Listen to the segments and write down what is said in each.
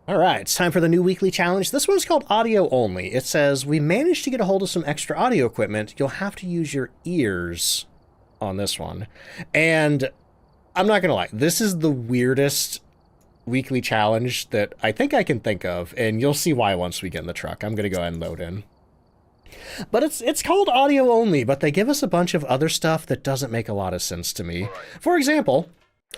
All right, it's time for the new weekly challenge. This one's called Audio Only. It says, we managed to get a hold of some extra audio equipment. You'll have to use your ears on this one. And I'm not going to lie, this is the weirdest weekly challenge that I think I can think of, and you'll see why once we get in the truck. I'm going to go ahead and load in. But it's called Audio Only, but they give us a bunch of other stuff that doesn't make a lot of sense to me. For example,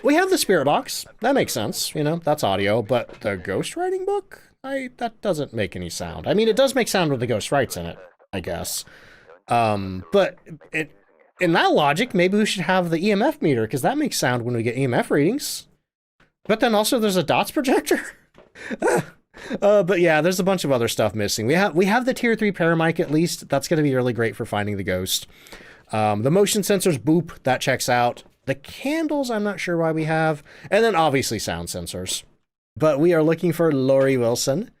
we have the spirit box. That makes sense, you know, that's audio, but the ghostwriting book? That doesn't make any sound. I mean, it does make sound when the ghost writes in it, I guess. But in that logic, maybe we should have the EMF meter, because that makes sound when we get EMF readings. But then also there's a dots projector. But yeah, there's a bunch of other stuff missing. We have the tier 3 paramic at least. That's going to be really great for finding the ghost. The motion sensors, boop, that checks out. The candles, I'm not sure why we have. And then obviously sound sensors. But we are looking for Lori Wilson.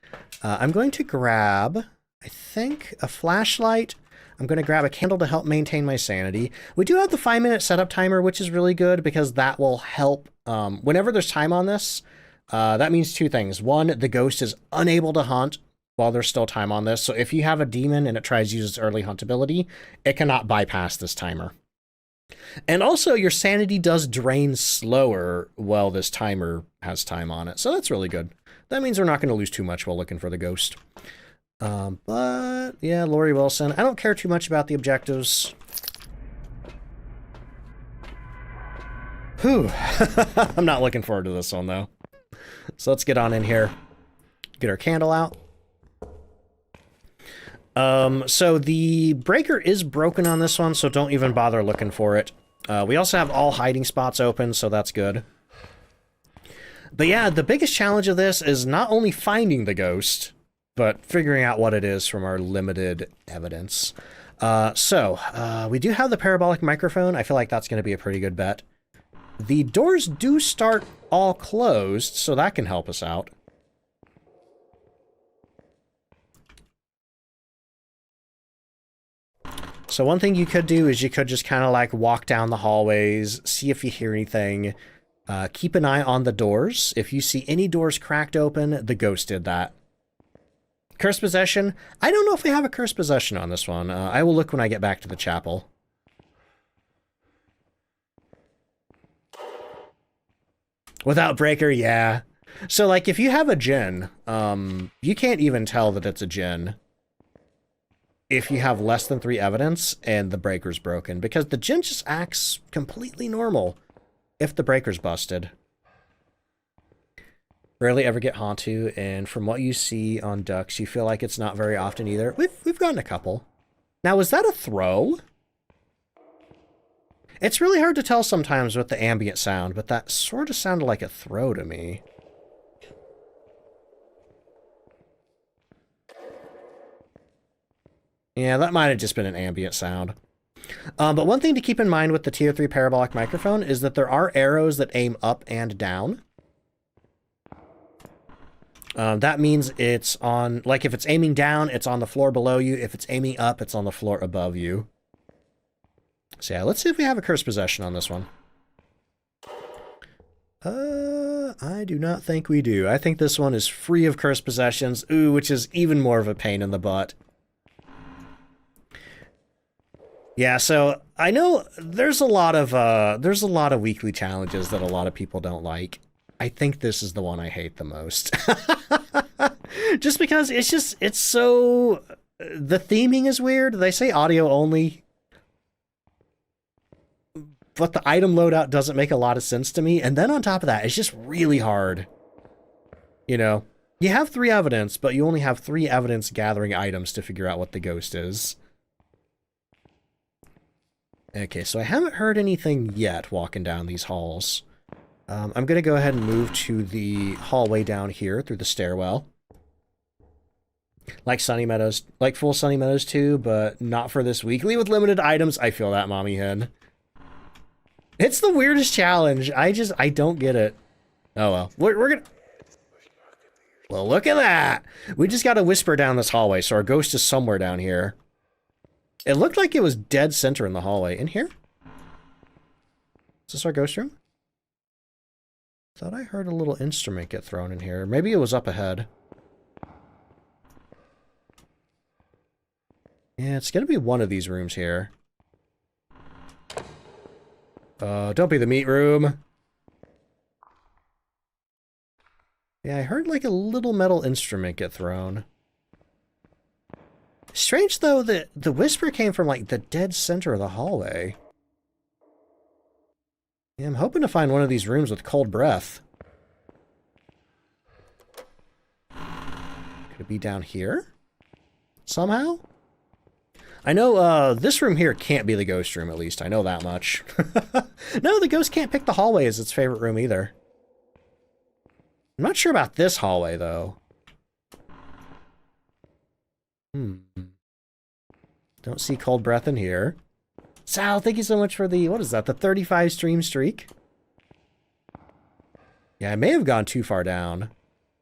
I'm going to grab, I think, a flashlight. I'm going to grab a candle to help maintain my sanity. We do have the 5-minute setup timer, which is really good because that will help. Whenever there's time on this, that means two things. One, the ghost is unable to hunt while there's still time on this. So if you have a demon and it tries to use its early hunt ability, it cannot bypass this timer. And also, your sanity does drain slower while this timer has time on it. So that's really good. That means we're not going to lose too much while looking for the ghost. But, yeah, Lori Wilson. I don't care too much about the objectives. Whew. I'm not looking forward to this one, though. So let's get on in here. Get our candle out. So the breaker is broken on this one, so don't even bother looking for it. We also have all hiding spots open, so that's good. But yeah, the biggest challenge of this is not only finding the ghost, but figuring out what it is from our limited evidence. We do have the parabolic microphone. I feel like that's going to be a pretty good bet. The doors do start all closed, so that can help us out. So one thing you could do is you could just kind of like walk down the hallways, see if you hear anything. Keep an eye on the doors. If you see any doors cracked open, the ghost did that. Curse possession. I don't know if we have a curse possession on this one. I will look when I get back to the chapel. Without breaker, yeah. So like if you have a djinn, you can't even tell that it's a djinn if you have less than 3 evidence and the breaker's broken, because the djinn just acts completely normal if the breaker's busted. Rarely ever get Hantu, and from what you see on Ducks, you feel like it's not very often either. We've gotten a couple. Now, was that a throw? It's really hard to tell sometimes with the ambient sound, but that sort of sounded like a throw to me. Yeah, that might have just been an ambient sound. But one thing to keep in mind with the tier 3 parabolic microphone is that there are arrows that aim up and down. That means it's on, like if it's aiming down, it's on the floor below you. If it's aiming up, it's on the floor above you. So yeah, let's see if we have a curse possession on this one. I do not think we do. I think this one is free of curse possessions. Ooh, which is even more of a pain in the butt. Yeah, so I know there's a lot of weekly challenges that a lot of people don't like. I think this is the one I hate the most. Just because it's so, the theming is weird. They say audio only, but the item loadout doesn't make a lot of sense to me. And then on top of that, it's just really hard. You know, you have 3 evidence, but you only have 3 evidence gathering items to figure out what the ghost is. Okay, so I haven't heard anything yet walking down these halls. I'm going to go ahead and move to the hallway down here through the stairwell. Like Sunny Meadows, like full Sunny Meadows too, but not for this weekly with limited items. I feel that, Mommy Hen. It's the weirdest challenge. I don't get it. Oh well, we're gonna... Well, look at that! We just gotta whisper down this hallway, so our ghost is somewhere down here. It looked like it was dead center in the hallway. In here? Is this our ghost room? Thought I heard a little instrument get thrown in here. Maybe it was up ahead. Yeah, it's gonna be one of these rooms here. Don't be the meat room. Yeah, I heard like a little metal instrument get thrown. Strange though that the whisper came from like the dead center of the hallway. Yeah, I'm hoping to find one of these rooms with cold breath. Could it be down here? Somehow? I know, this room here can't be the ghost room, at least. I know that much. No, the ghost can't pick the hallway as its favorite room, either. I'm not sure about this hallway, though. Don't see cold breath in here. Sal, thank you so much for the, what is that, the 35 stream streak? Yeah, I may have gone too far down.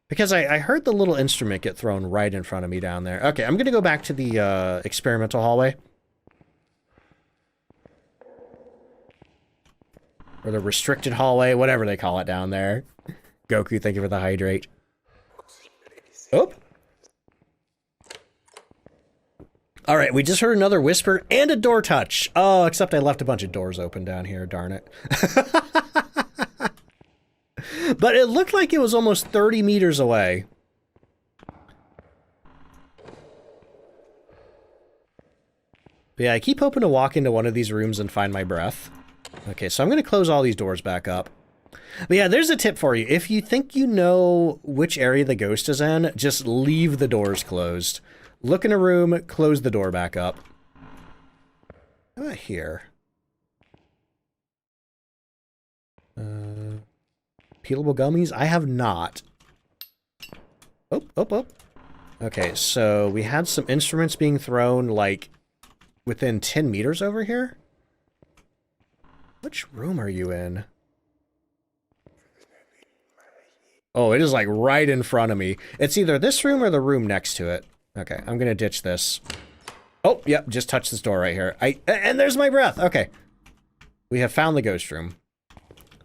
Because I heard the little instrument get thrown right in front of me down there. Okay, I'm going to go back to the experimental hallway. Or the restricted hallway, whatever they call it down there. Goku, thank you for the hydrate. Oh! Alright, we just heard another whisper and a door touch. Oh, except I left a bunch of doors open down here, darn it. But it looked like it was almost 30 meters away. But yeah, I keep hoping to walk into one of these rooms and find my breath. Okay, so I'm going to close all these doors back up. But yeah, there's a tip for you. If you think you know which area the ghost is in, just leave the doors closed. Look in a room, close the door back up. How about here? Peelable gummies? I have not. Oh. Okay, so we had some instruments being thrown, like, within 10 meters over here? Which room are you in? Oh, it is, like, right in front of me. It's either this room or the room next to it. Okay, I'm gonna ditch this. Oh, yep, just touch this door right here. And there's my breath! Okay. We have found the ghost room.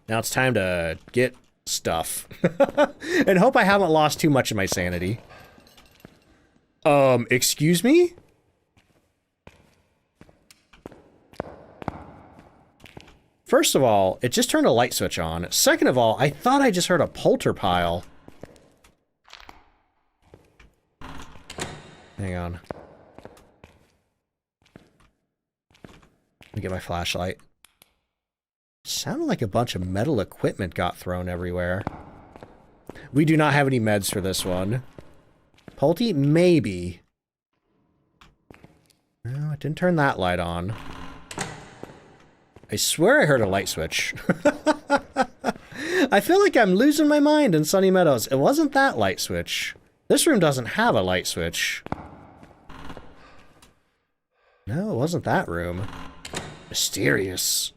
Now it's time to get stuff. And hope I haven't lost too much of my sanity. Excuse me? First of all, it just turned a light switch on. Second of all, I thought I just heard a polterpile. Hang on. Let me get my flashlight. Sounded like a bunch of metal equipment got thrown everywhere. We do not have any meds for this one. Polty? Maybe. No, it didn't turn that light on. I swear I heard a light switch. I feel like I'm losing my mind in Sunny Meadows. It wasn't that light switch. This room doesn't have a light switch. No, it wasn't that room. Mysterious.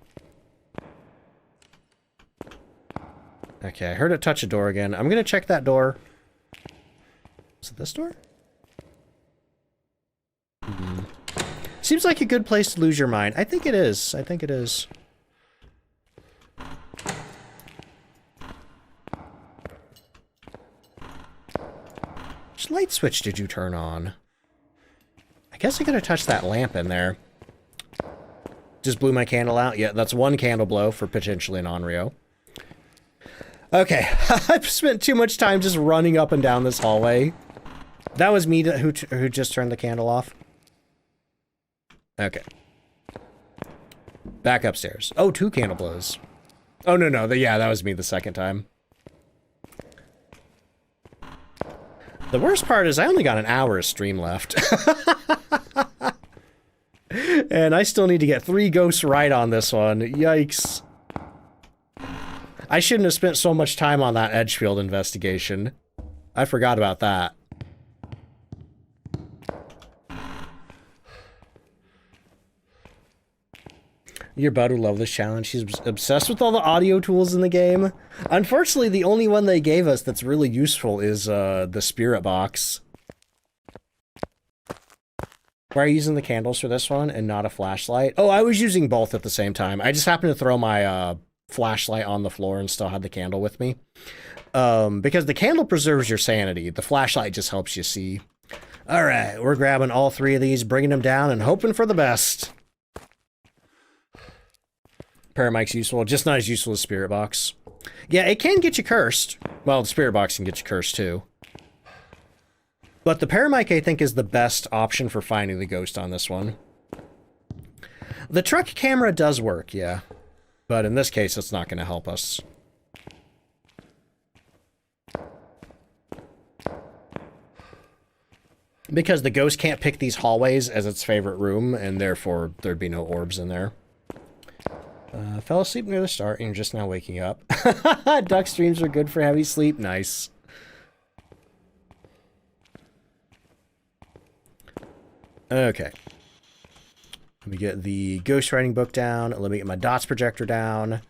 Okay, I heard it touch a door again. I'm gonna check that door. Is it this door? Seems like a good place to lose your mind. I think it is. I think it is. Which light switch did you turn on? I guess I gotta touch that lamp in there. Just blew my candle out? Yeah, that's one candle blow for potentially an Onryo. Okay, I've spent too much time just running up and down this hallway. That was me who just turned the candle off. Okay. Back upstairs. Oh, 2 candle blows. Oh, no. Yeah, that was me the second time. The worst part is I only got an hour of stream left. And I still need to get 3 ghosts right on this one. Yikes. I shouldn't have spent so much time on that Edgefield investigation. I forgot about that. Your bud would love this challenge. She's obsessed with all the audio tools in the game. Unfortunately, the only one they gave us that's really useful is the spirit box. Why are you using the candles for this one and not a flashlight? Oh, I was using both at the same time. I just happened to throw my flashlight on the floor and still had the candle with me. Because the candle preserves your sanity. The flashlight just helps you see. All right, we're grabbing all 3 of these, bringing them down, and hoping for the best. Paramike's useful, just not as useful as Spirit Box. Yeah, it can get you cursed. Well, the Spirit Box can get you cursed too. But the Paramike, I think, is the best option for finding the ghost on this one. The truck camera does work, yeah. But in this case, it's not going to help us. Because the ghost can't pick these hallways as its favorite room, and therefore there'd be no orbs in there. Fell asleep near the start, and you're just now waking up. Duck streams are good for heavy sleep. Nice. Okay. Let me get the ghostwriting book down. Let me get my dots projector down.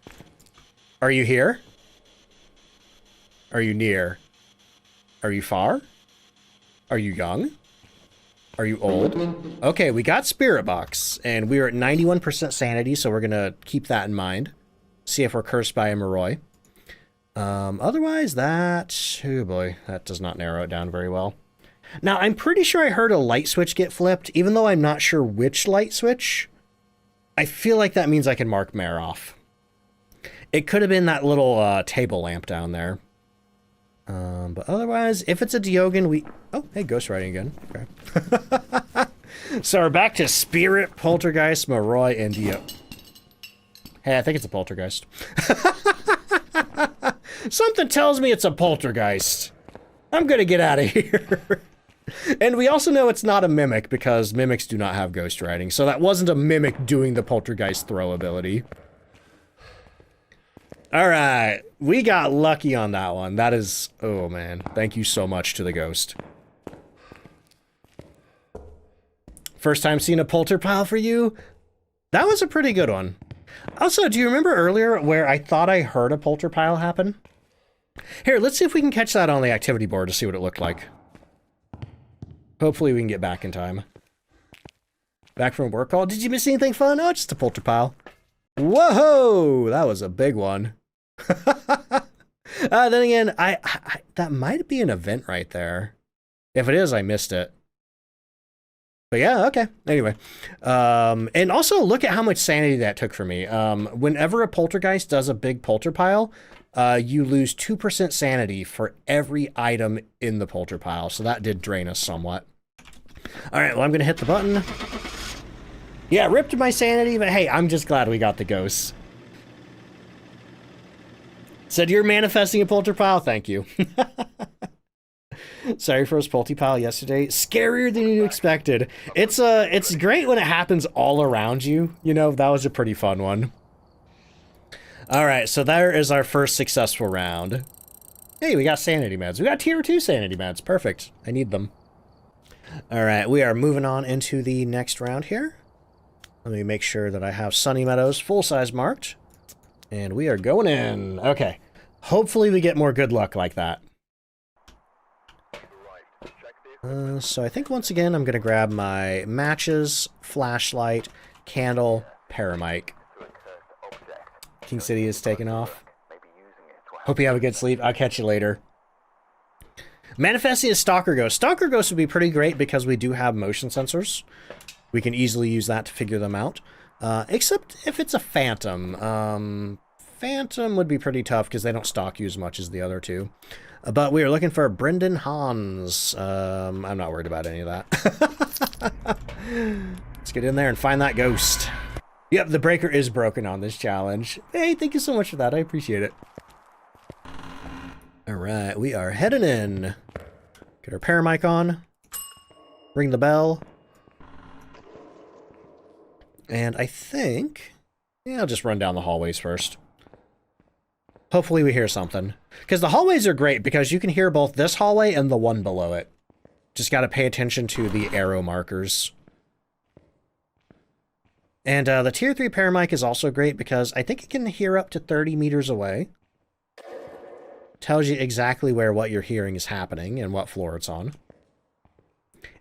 Are you here? Are you near? Are you far? Are you young? Are you old? Okay, we got Spirit Box, and we are at 91% sanity, so we're going to keep that in mind. See if we're cursed by a Moroi. Otherwise, that... Oh boy, that does not narrow it down very well. Now, I'm pretty sure I heard a light switch get flipped, even though I'm not sure which light switch. I feel like that means I can mark Mare off. It could have been that little table lamp down there. But otherwise, if it's a Diogen, we... Oh, hey, ghostwriting again. Okay. So we're back to Spirit, Poltergeist, Moroi, and Dio. Hey, I think it's a Poltergeist. Something tells me it's a Poltergeist. I'm gonna get out of here. And we also know it's not a Mimic, because Mimics do not have ghostwriting. So that wasn't a Mimic doing the Poltergeist throw ability. Alright, we got lucky on that one. That is... Oh, man. Thank you so much to the ghost. First time seeing a polter pile for you? That was a pretty good one. Also, do you remember earlier where I thought I heard a polter pile happen? Here, let's see if we can catch that on the activity board to see what it looked like. Hopefully we can get back in time. Back from work call. Did you miss anything fun? Oh, just a polter pile. Whoa! That was a big one. Then again, I that might be an event right there. If it is, I missed it. But yeah, okay. Anyway, and also look at how much sanity that took for me. Whenever a poltergeist does a big polter pile, you lose 2% sanity for every item in the polter pile. So that did drain us somewhat. All right, well, I'm gonna hit the button. Yeah, ripped my sanity, but hey, I'm just glad we got the ghosts. Said you're manifesting a polter pile? Thank you. Sorry for his polty pile yesterday. Scarier than you expected. It's great when it happens all around you. You know, that was a pretty fun one. All right, so there is our first successful round. Hey, we got sanity meds. We got tier 2 sanity meds. Perfect. I need them. All right, we are moving on into the next round here. Let me make sure that I have Sunny Meadows full size marked. And we are going in. Okay. Hopefully we get more good luck like that. So I think once again I'm going to grab my matches, flashlight, candle, paramike. King City is taking off. Hope you have a good sleep. I'll catch you later. Manifesting a Stalker Ghost. Stalker Ghost would be pretty great because we do have motion sensors. We can easily use that to figure them out. Except if it's a Phantom. Phantom would be pretty tough because they don't stalk you as much as the other two. But we are looking for Brendan Hans. I'm not worried about any of that. Let's get in there and find that ghost. Yep, the breaker is broken on this challenge. Hey, thank you so much for that. I appreciate it. All right, we are heading in. Get our paramike on. Ring the bell. And I think... Yeah, I'll just run down the hallways first. Hopefully we hear something. Because the hallways are great because you can hear both this hallway and the one below it. Just got to pay attention to the arrow markers. And the tier 3 paramike is also great because I think it can hear up to 30 meters away. Tells you exactly where what you're hearing is happening and what floor it's on.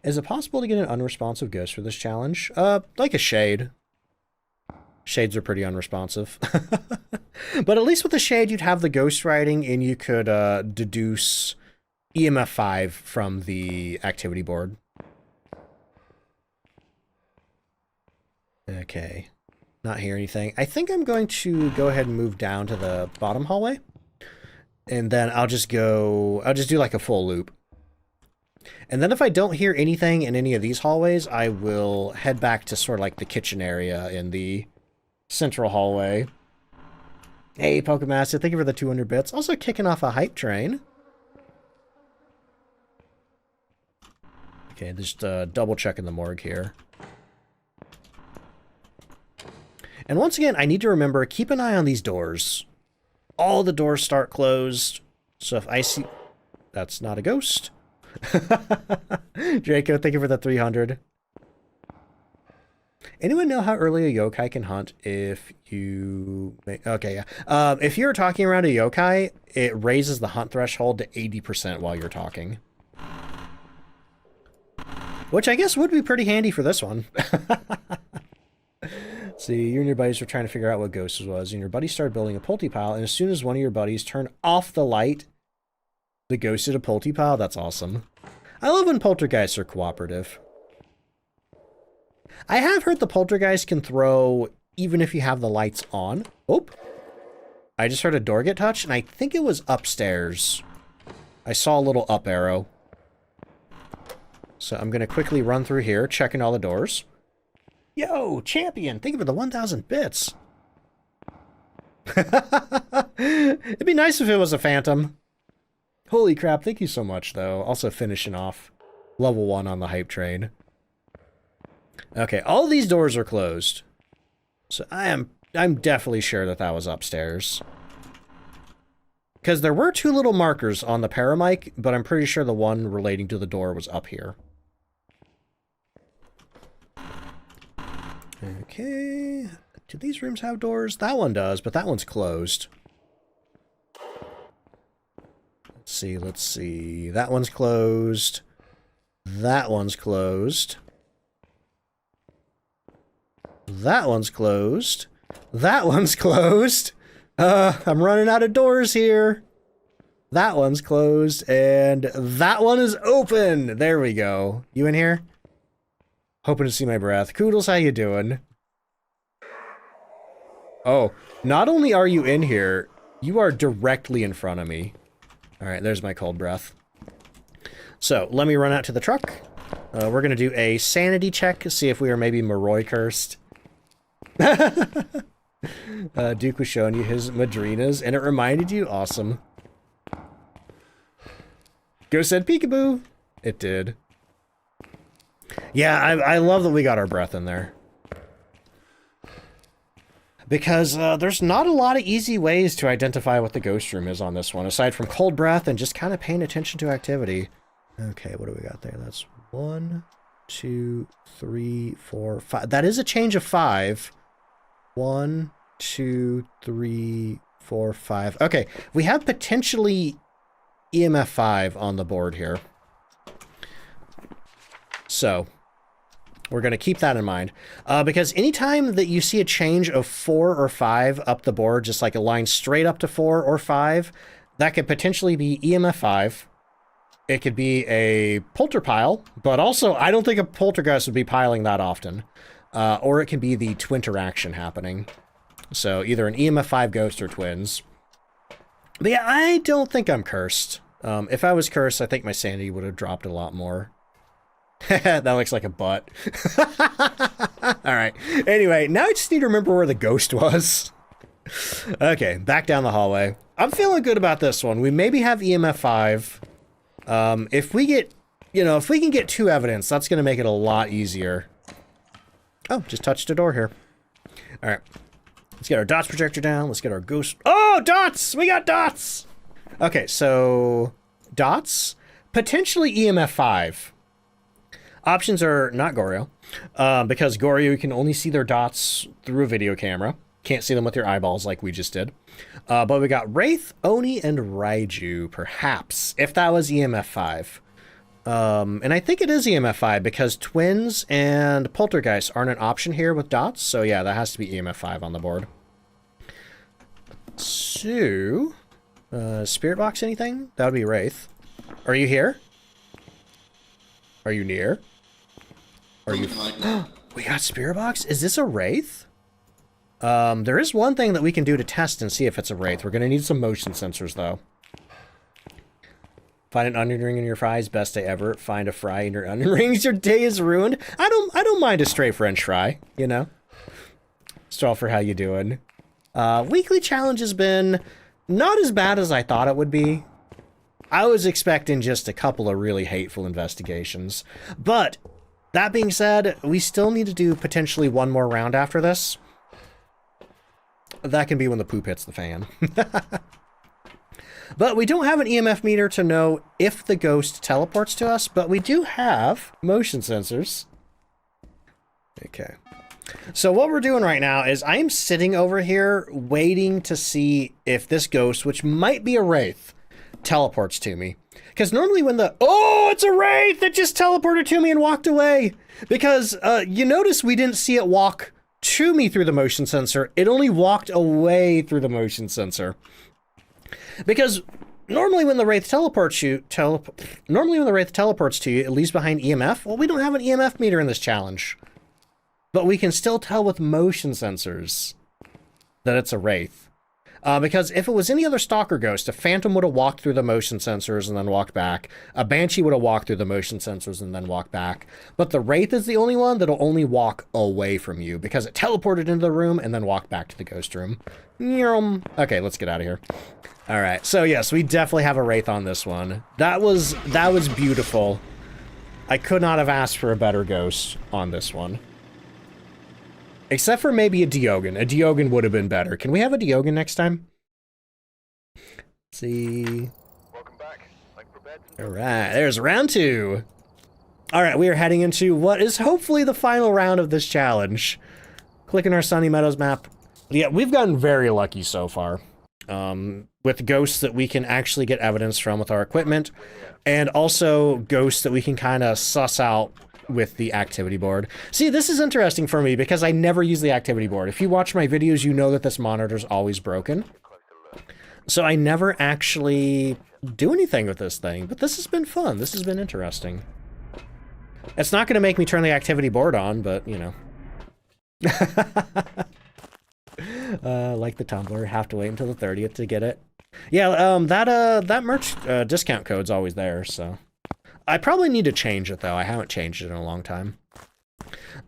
Is it possible to get an unresponsive ghost for this challenge? Like a shade. Shades are pretty unresponsive. But at least with the shade, you'd have the ghost writing, and you could deduce EMF 5 from the activity board. Okay. Not hear anything. I think I'm going to go ahead and move down to the bottom hallway. And then I'll just do like a full loop. And then if I don't hear anything in any of these hallways, I will head back to sort of like the kitchen area in the central hallway. Hey, Pokemaster, thank you for the 200 bits. Also kicking off a hype train. Okay, just double checking the morgue here. And once again, I need to remember, keep an eye on these doors. All the doors start closed. So if I see... That's not a ghost. Draco, thank you for the 300. Anyone know how early a yokai can hunt if you... Okay, yeah. If you're talking around a yokai, it raises the hunt threshold to 80% while you're talking. Which I guess would be pretty handy for this one. See, you and your buddies were trying to figure out what ghost it was, and your buddy started building a pulte pile, and as soon as one of your buddies turned off the light, the ghost did a pulte pile. That's awesome. I love when poltergeists are cooperative. I have heard the poltergeist can throw even if you have the lights on. Oh, I just heard a door get touched, and I think it was upstairs. I saw a little up arrow. So I'm going to quickly run through here, checking all the doors. Yo, champion, thank you for the 1,000 bits. It'd be nice if it was a phantom. Holy crap, thank you so much, though. Also finishing off level 1 on the hype train. Okay, all these doors are closed. So I'm definitely sure that that was upstairs. Because there were 2 little markers on the paramic, but I'm pretty sure the one relating to the door was up here. Okay, do these rooms have doors? That one does, but that one's closed. Let's see. That one's closed. That one's closed. That one's closed. That one's closed. I'm running out of doors here. That one's closed, and that one is open. There we go. You in here? Hoping to see my breath. Koodles, how you doing? Oh, not only are you in here, you are directly in front of me. All right, there's my cold breath. So, let me run out to the truck. We're going to do a sanity check, see if we are maybe Moroi cursed. Duke was showing you his Madrinas, and it reminded you? Awesome. Ghost said peekaboo. It did. Yeah, I love that we got our breath in there. Because there's not a lot of easy ways to identify what the ghost room is on this one, aside from cold breath and just kind of paying attention to activity. Okay, what do we got there? That's 1, 2, 3, 4, 5. That is a change of 5. 1, 2, 3, 4, 5. Okay, we have potentially EMF 5 on the board here. So, we're going to keep that in mind. Because anytime that you see a change of 4 or 5 up the board, just like a line straight up to 4 or 5, that could potentially be EMF 5. It could be a polter pile, but also I don't think a poltergeist would be piling that often. Or it can be the twinteraction happening. So either an EMF 5 ghost or twins. But yeah, I don't think I'm cursed. If I was cursed, I think my sanity would have dropped a lot more. That looks like a butt. Alright. Anyway, now I just need to remember where the ghost was. Okay, back down the hallway. I'm feeling good about this one. We maybe have EMF 5. If we get, if we can get 2 evidence, that's going to make it a lot easier. Oh, just touched a door here. Alright. Let's get our dots projector down. Let's get our ghost. Oh, dots! We got dots! Okay, so dots. Potentially EMF 5. Options are not Goryo, because Goryo can only see their dots through a video camera. Can't see them with your eyeballs like we just did. But we got Wraith, Oni, and Raiju, perhaps, if that was EMF 5. And I think it is EMF 5 because twins and poltergeist aren't an option here with dots. So yeah, that has to be EMF 5 on the board. So, spirit box anything? That would be Wraith. Are you here? Are you near? Are you... We got spirit box? Is this a Wraith? There is one thing that we can do to test and see if it's a Wraith. We're going to need some motion sensors, though. Find an onion ring in your fries, best day ever. Find a fry in your onion rings, your day is ruined. I don't mind a stray French fry, you know? Straw for how you doing? Weekly challenge has been not as bad as I thought it would be. I was expecting just a couple of really hateful investigations. But, that being said, we still need to do potentially one more round after this. That can be when the poop hits the fan. But we don't have an EMF meter to know if the ghost teleports to us, but we do have motion sensors. Okay. So what we're doing right now is I'm sitting over here waiting to see if this ghost, which might be a Wraith, teleports to me. Because normally when the... Oh, it's a Wraith that just teleported to me and walked away! Because you notice we didn't see it walk to me through the motion sensor. It only walked away through the motion sensor. Because normally when the Wraith teleports to you, it leaves behind EMF. Well, we don't have an EMF meter in this challenge. But we can still tell with motion sensors that it's a Wraith. Because if it was any other stalker ghost, a phantom would have walked through the motion sensors and then walked back. A banshee would have walked through the motion sensors and then walked back. But the Wraith is the only one that'll only walk away from you because it teleported into the room and then walked back to the ghost room. Okay, let's get out of here. All right, so yes, we definitely have a Wraith on this one. That was beautiful. I could not have asked for a better ghost on this one. Except for maybe a Diogen. A Diogen would have been better. Can we have a Diogen next time? Let's see. Welcome back. All right, there's round 2. All right, we are heading into what is hopefully the final round of this challenge. Clicking our Sunny Meadows map. Yeah, we've gotten very lucky so far. With ghosts that we can actually get evidence from with our equipment, and also ghosts that we can kind of suss out with the activity board. See, this is interesting for me because I never use the activity board. If you watch my videos, you know that this monitor's always broken. So I never actually do anything with this thing, but this has been fun. This has been interesting. It's not going to make me turn the activity board on, but, you know. Like the Tumblr, have to wait until the 30th to get it. Yeah, that merch discount code's always there, so. I probably need to change it, though. I haven't changed it in a long time.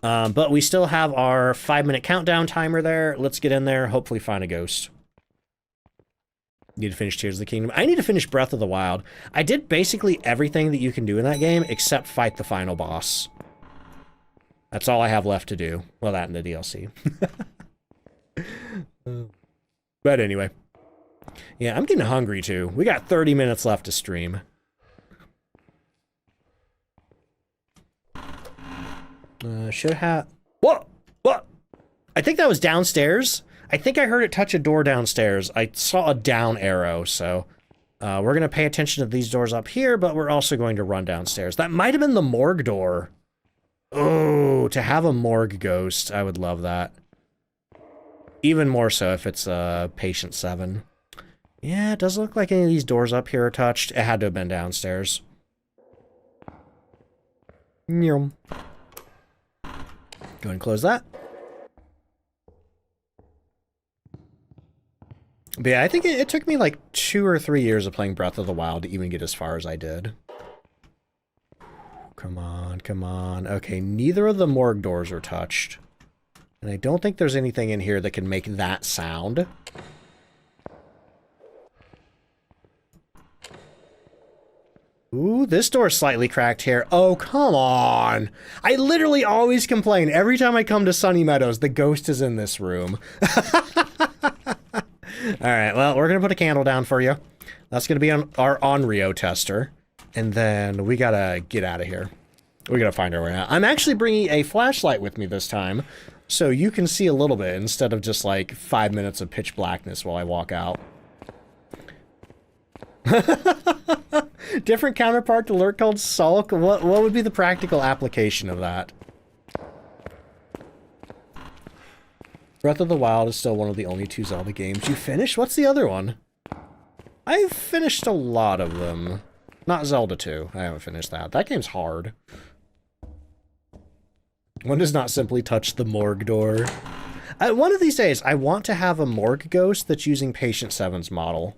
But we still have our 5-minute countdown timer there. Let's get in there, hopefully find a ghost. Need to finish Tears of the Kingdom. I need to finish Breath of the Wild. I did basically everything that you can do in that game except fight the final boss. That's all I have left to do. Well, that and the DLC. But anyway. Yeah, I'm getting hungry too. We got 30 minutes left to stream. Should have... What? What? I think that was downstairs. I think I heard it touch a door downstairs. I saw a down arrow, so... we're going to pay attention to these doors up here, but we're also going to run downstairs. That might have been the morgue door. Oh, to have a morgue ghost. I would love that. Even more so if it's patient 7. Yeah, it doesn't look like any of these doors up here are touched. It had to have been downstairs. Go ahead and close that. But yeah, I think it took me like 2 or 3 years of playing Breath of the Wild to even get as far as I did. Come on, come on. Okay, neither of the morgue doors are touched. And I don't think there's anything in here that can make that sound. Ooh, this door's slightly cracked here. Oh, come on. I literally always complain every time I come to Sunny Meadows, the ghost is in this room. All right, well, we're going to put a candle down for you. That's going to be on our Onryo tester. And then we got to get out of here. We got to find our way out. I'm actually bringing a flashlight with me this time, so you can see a little bit instead of just like 5 minutes of pitch blackness while I walk out. Different counterpart to Lurk called Sulk? What would be the practical application of that? Breath of the Wild is still one of the only 2 Zelda games you finished. What's the other one? I've finished a lot of them. Not Zelda 2. I haven't finished that. That game's hard. One does not simply touch the morgue door. One of these days, I want to have a morgue ghost that's using Patient 7's model.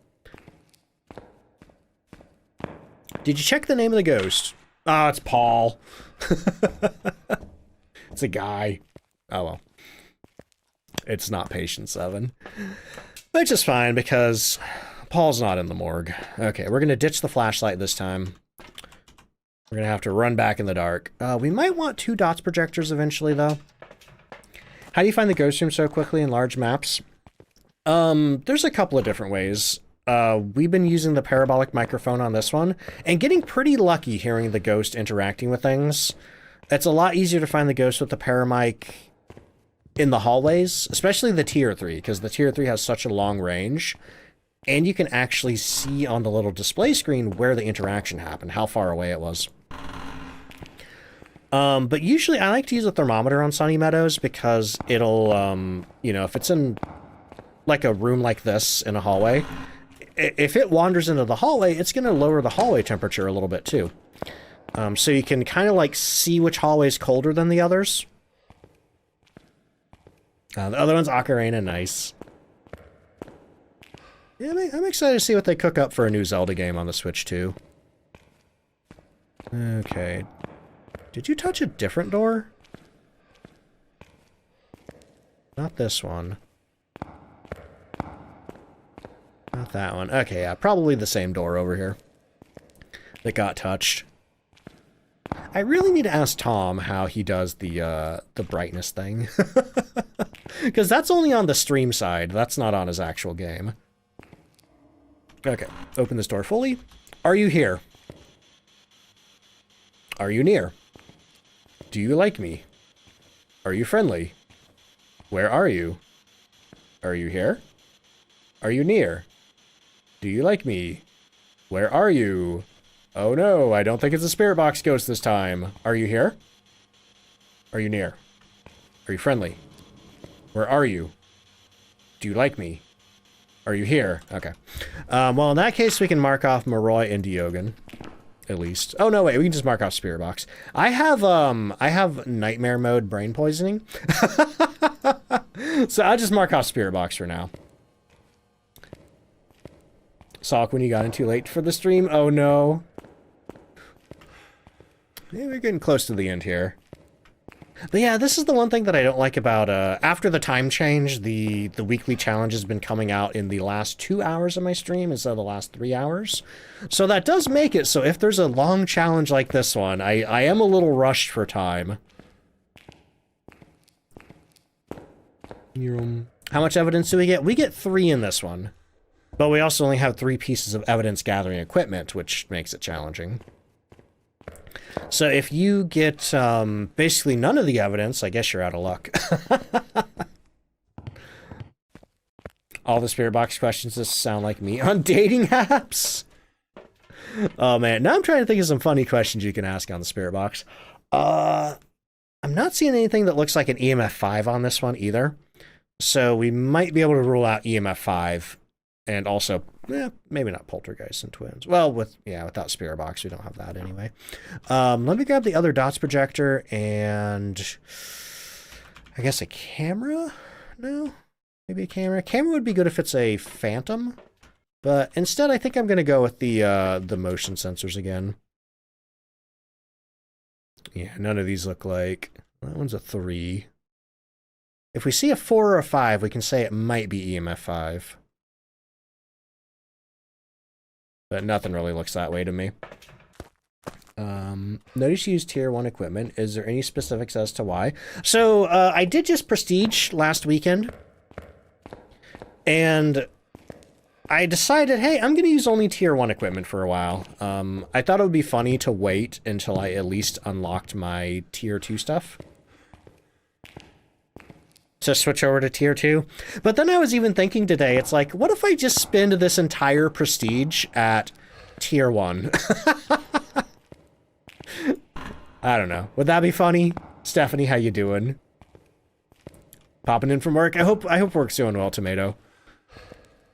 Did you check the name of the ghost? Oh, it's Paul. It's a guy. Oh, well. It's not Patient 7. Which is fine, because Paul's not in the morgue. Okay, we're going to ditch the flashlight this time. We're going to have to run back in the dark. We might want 2 dots projectors eventually, though. How do you find the ghost room so quickly in large maps? There's a couple of different ways. We've been using the parabolic microphone on this one, and getting pretty lucky hearing the ghost interacting with things. It's a lot easier to find the ghost with the paramic in the hallways, especially the tier 3, because the tier 3 has such a long range, and you can actually see on the little display screen where the interaction happened, how far away it was. But usually I like to use a thermometer on Sunny Meadows because it'll, you know, if it's in like a room like this in a hallway, if it wanders into the hallway, it's going to lower the hallway temperature a little bit too. So you can kind of like see which hallway is colder than the others. The other one's Ocarina, nice. Yeah, I'm excited to see what they cook up for a new Zelda game on the Switch too. Okay. Did you touch a different door? Not this one. Not that one. Okay, yeah, probably the same door over here that got touched. I really need to ask Tom how he does the brightness thing. Because that's only on the stream side. That's not on his actual game. Okay, open this door fully. Are you here? Are you near? Do you like me? Are you friendly? Where are you? Are you here? Are you near? Do you like me? Where are you? Oh no, I don't think it's a spirit box ghost this time. Are you here? Are you near? Are you friendly? Where are you? Do you like me? Are you here? Okay. Well, in that case, we can mark off Moroi and Diogen. At least. Oh, no, wait. We can just mark off Spirit Box. I have Nightmare Mode brain poisoning. So I'll just mark off Spirit Box for now. Salk, when you got in too late for the stream? Oh, no. Yeah, we're getting close to the end here. But yeah, this is the one thing that I don't like about, after the time change, the weekly challenge has been coming out in the last 2 hours of my stream instead of the last 3 hours. So that does make it so if there's a long challenge like this one, I am a little rushed for time. How much evidence do we get? We get 3 in this one. But we also only have 3 pieces of evidence gathering equipment, which makes it challenging. So if you get basically none of the evidence, I guess you're out of luck. All the Spirit Box questions just sound like me on dating apps. Oh man, now I'm trying to think of some funny questions you can ask on the Spirit Box. I'm not seeing anything that looks like an EMF 5 on this one either. So we might be able to rule out EMF 5 and also maybe not Poltergeist and Twins. Well, without Spirit Box, we don't have that anyway. Let me grab the other dots projector and I guess a camera? No? Maybe a camera? Camera would be good if it's a Phantom, but instead I think I'm going to go with the motion sensors again. Yeah, none of these look like... That one's a 3. If we see a 4 or a 5, we can say it might be EMF 5. But nothing really looks that way to me. Notice you use tier 1 equipment. Is there any specifics as to why? So, I did just Prestige last weekend. And I decided, hey, I'm going to use only tier 1 equipment for a while. I thought it would be funny to wait until I at least unlocked my tier 2 stuff to switch over to tier 2. But then I was even thinking today, it's like, what if I just spend this entire Prestige at Tier 1. I don't know. Would that be funny? Stephanie, how you doing? Popping in from work? I hope work's going well, Tomato.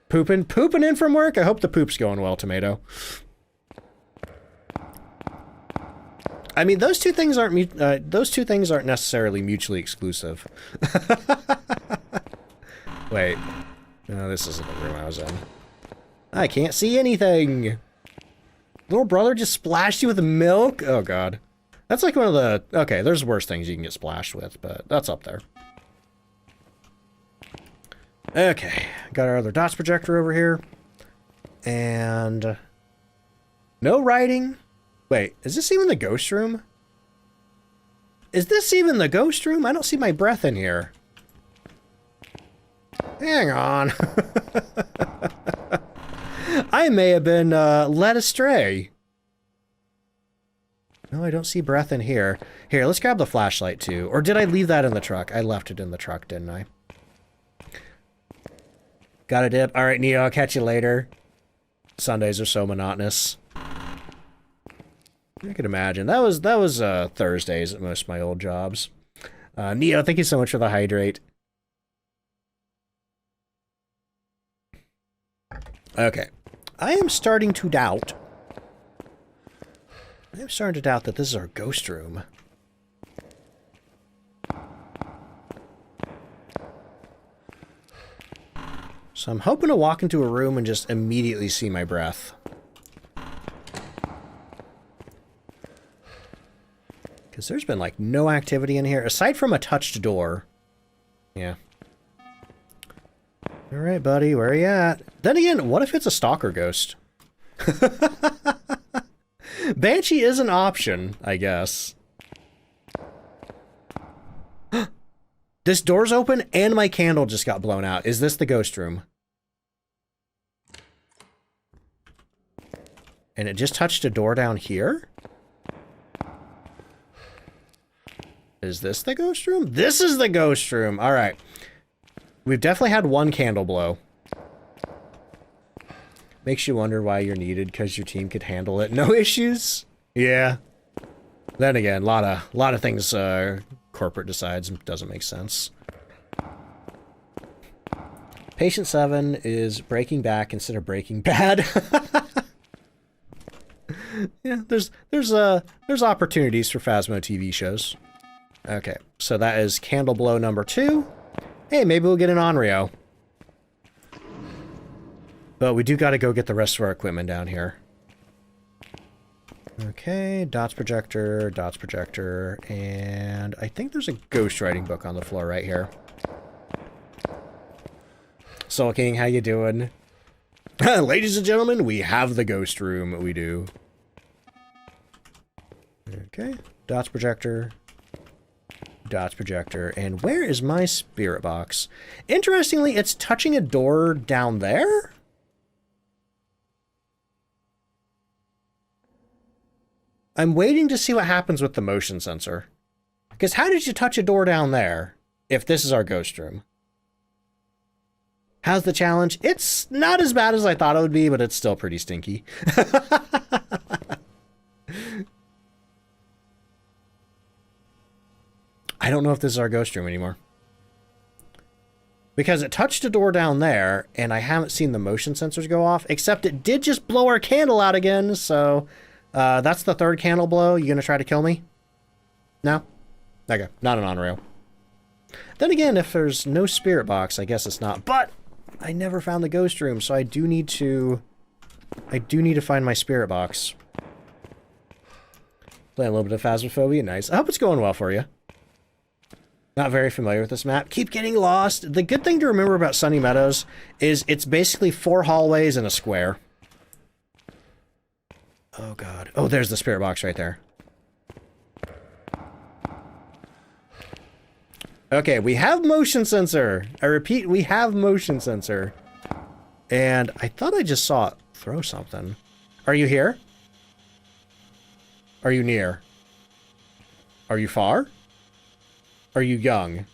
Pooping in from work? I hope the poop's going well, Tomato. I mean, those two things aren't necessarily mutually exclusive. Wait. No, this isn't the room I was in. I can't see anything. Little brother just splashed you with milk? Oh, God. That's like one of the... Okay, there's worse things you can get splashed with, but that's up there. Okay, got our other dots projector over here. And... no writing. Wait, is this even the ghost room? Is this even the ghost room? I don't see my breath in here. Hang on. I may have been led astray. No, I don't see breath in here. Here, let's grab the flashlight too. Or did I leave that in the truck? I left it in the truck, didn't I? Got a dip. All right, Neo, I'll catch you later. Sundays are so monotonous. I could imagine. That was Thursdays at most of my old jobs. Neo, thank you so much for the hydrate. Okay. I am starting to doubt. I'm starting to doubt that this is our ghost room. So I'm hoping to walk into a room and just immediately see my breath. Because there's been, like, no activity in here, aside from a touched door. Yeah. Alright, buddy, where are you at? Then again, what if it's a stalker ghost? Banshee is an option, I guess. This door's open and my candle just got blown out. Is this the ghost room? And it just touched a door down here? Is this the ghost room? This is the ghost room! Alright. We've definitely had one candle blow. Makes you wonder why you're needed, because your team could handle it. No issues? Yeah. Then again, a lot of things corporate decides doesn't make sense. Patient 7 is Breaking Back instead of Breaking Bad. Yeah, there's opportunities for Phasmo TV shows. Okay, so that is candle blow number 2. Hey, maybe we'll get an Onryo. But we do got to go get the rest of our equipment down here. Okay, dots projector, and I think there's a ghostwriting book on the floor right here. Soul King, how you doing? Ladies and gentlemen, we have the ghost room. We do. Okay, dots projector, and where is my spirit box? Interestingly, it's touching a door down there? I'm waiting to see what happens with the motion sensor. Because how did you touch a door down there if this is our ghost room? How's the challenge? It's not as bad as I thought it would be, but it's still pretty stinky. I don't know if this is our ghost room anymore. Because it touched a door down there, and I haven't seen the motion sensors go off, except it did just blow our candle out again, so... that's the third candle blow. You gonna try to kill me? No? Okay, not an on-rail. Then again, if there's no spirit box, I guess it's not. But I never found the ghost room, so I do need to find my spirit box. Play a little bit of Phasmophobia, nice. I hope it's going well for you. Not very familiar with this map. Keep getting lost. The good thing to remember about Sunny Meadows is it's basically 4 hallways and a square. Oh, God. Oh, there's the spirit box right there. Okay, we have motion sensor. I repeat, we have motion sensor. And I thought I just saw it throw something. Are you here? Are you near? Are you far? Are you young?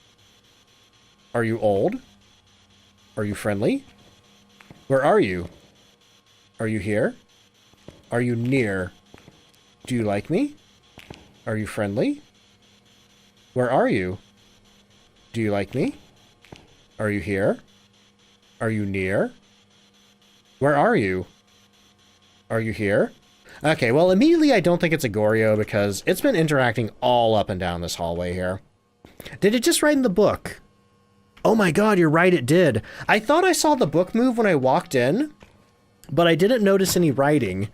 Are you old? Are you friendly? Where are you? Are you here? Are you near? Do you like me? Are you friendly? Where are you? Do you like me? Are you here? Are you near? Where are you? Are you here? Okay, well, immediately I don't think it's a Goryo because it's been interacting all up and down this hallway here. Did it just write in the book? Oh my god, you're right, it did. I thought I saw the book move when I walked in, but I didn't notice any writing.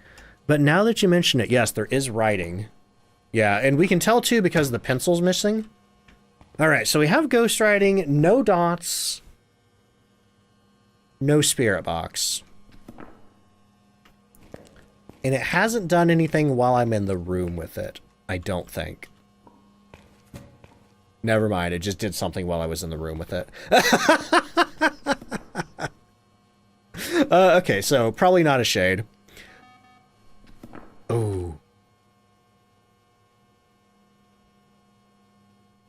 But now that you mention it, yes, there is writing. Yeah, and we can tell too because the pencil's missing. Alright, so we have ghost writing, no dots, no spirit box. And it hasn't done anything while I'm in the room with it, I don't think. Never mind, it just did something while I was in the room with it. Okay, so probably not a shade. Oh.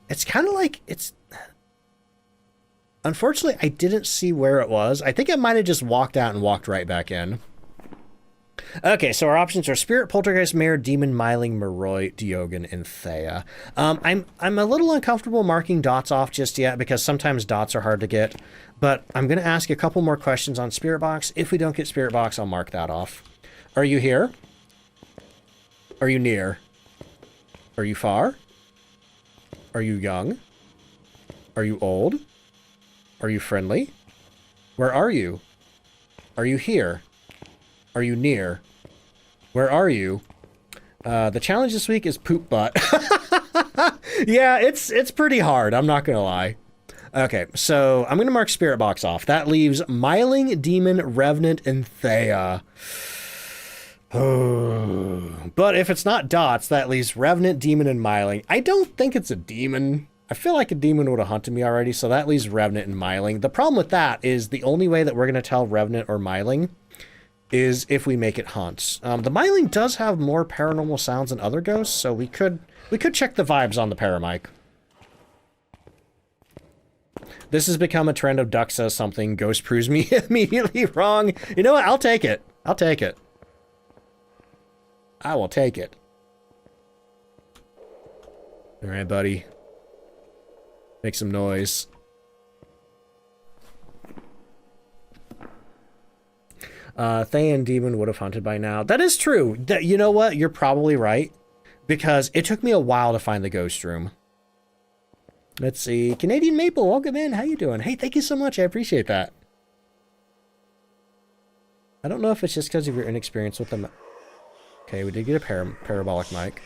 It's kind of like, it's... Unfortunately, I didn't see where it was. I think it might have just walked out and walked right back in. Okay, so our options are Spirit, Poltergeist, Mare, Demon, Myling, Moroi, Diogen, and Thea. I'm a little uncomfortable marking dots off just yet because sometimes dots are hard to get, but I'm going to ask a couple more questions on Spirit Box. If we don't get Spirit Box, I'll mark that off. Are you here? Are you near? Are you far? Are you young? Are you old? Are you friendly? Where are you? Are you here? Are you near? Where are you? The challenge this week is poop butt. Yeah, it's pretty hard. I'm not gonna lie. Okay, so I'm gonna mark Spirit Box off. That leaves Myling, Demon, Revenant, and Thea. But if it's not dots, that leaves Revenant, Demon, and Myling. I don't think it's a demon. I feel like a demon would have hunted me already, so that leaves Revenant and Myling. The problem with that is the only way that we're gonna tell Revenant or Myling is if we make it hunt. The Myling does have more paranormal sounds than other ghosts, so we could check the vibes on the paramic. This has become a trend of Duck says something, ghost proves me immediately wrong. You know what? I'll take it. I'll take it. I will take it. All right, buddy. Make some noise. Thea and Demon would have hunted by now. That is true. You know what? You're probably right. Because it took me a while to find the ghost room. Let's see. Canadian Maple, welcome in. How you doing? Hey, thank you so much. I appreciate that. I don't know if it's just because of your inexperience with them. Okay, we did get a parabolic mic.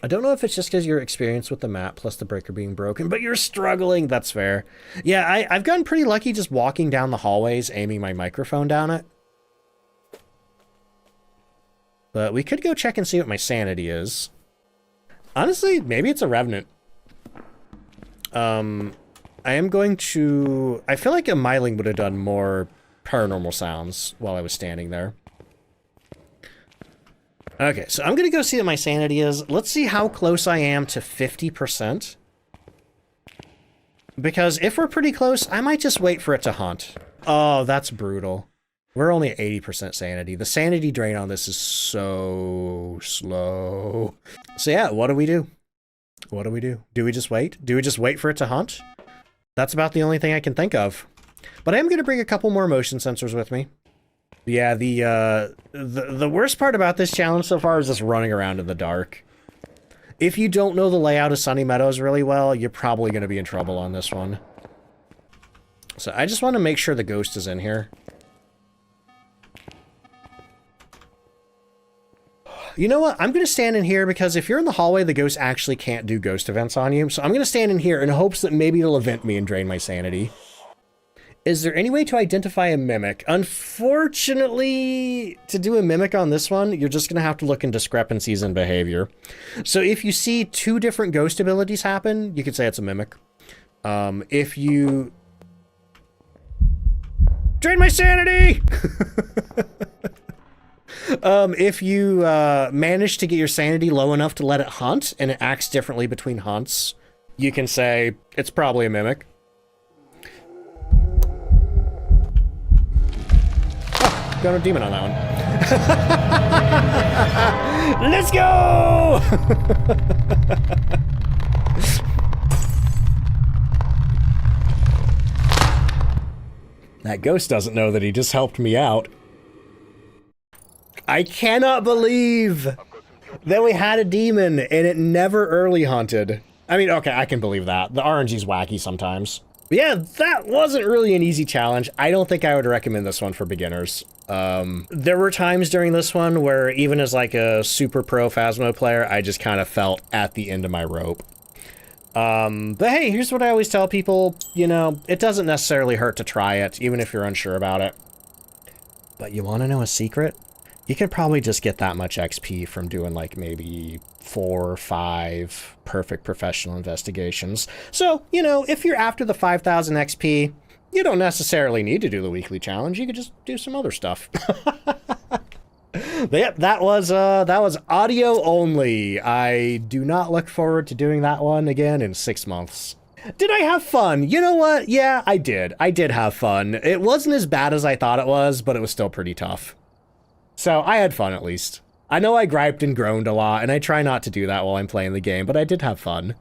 I don't know if it's just because your experience with the map plus the breaker being broken, but you're struggling. That's fair. Yeah, I've gotten pretty lucky just walking down the hallways, aiming my microphone down it. But we could go check and see what my sanity is. Honestly, maybe it's a Revenant. I am going to... I feel like a Myling would have done more paranormal sounds while I was standing there. Okay, so I'm going to go see what my sanity is. Let's see how close I am to 50%. Because if we're pretty close, I might just wait for it to hunt. Oh, that's brutal. We're only at 80% sanity. The sanity drain on this is so slow. So yeah, what do we do? What do we do? Do we just wait? Do we just wait for it to hunt? That's about the only thing I can think of. But I am going to bring a couple more motion sensors with me. Yeah, the worst part about this challenge so far is just running around in the dark. If you don't know the layout of Sunny Meadows really well, you're probably going to be in trouble on this one. So I just want to make sure the ghost is in here. You know what? I'm going to stand in here because if you're in the hallway, the ghost actually can't do ghost events on you. So I'm going to stand in here in hopes that maybe it'll event me and drain my sanity. Is there any way to identify a mimic? Unfortunately, to do a mimic on this one, you're just going to have to look in discrepancies in behavior. So if you see two different ghost abilities happen, you could say it's a mimic. If you... Drain my sanity! If you manage to get your sanity low enough to let it hunt, and it acts differently between hunts, you can say it's probably a mimic. going to demon on that one. Let's go! That ghost doesn't know that he just helped me out. I cannot believe that we had a demon and it never early hunted. I mean, okay, I can believe that. The RNG's wacky sometimes. But yeah, that wasn't really an easy challenge. I don't think I would recommend this one for beginners. There were times during this one where even as like a super pro Phasmo player, I just kind of felt at the end of my rope. But hey, here's what I always tell people, you know, it doesn't necessarily hurt to try it, even if you're unsure about it. But you want to know a secret? You could probably just get that much XP from doing like maybe 4 or 5 perfect professional investigations. So, you know, if you're after the 5,000 XP, you don't necessarily need to do the weekly challenge. You could just do some other stuff. But yep, that was audio only. I do not look forward to doing that one again in 6 months. Did I have fun? You know what? Yeah, I did. I did have fun. It wasn't as bad as I thought it was, but it was still pretty tough. So I had fun, at least. I know I griped and groaned a lot, and I try not to do that while I'm playing the game, but I did have fun.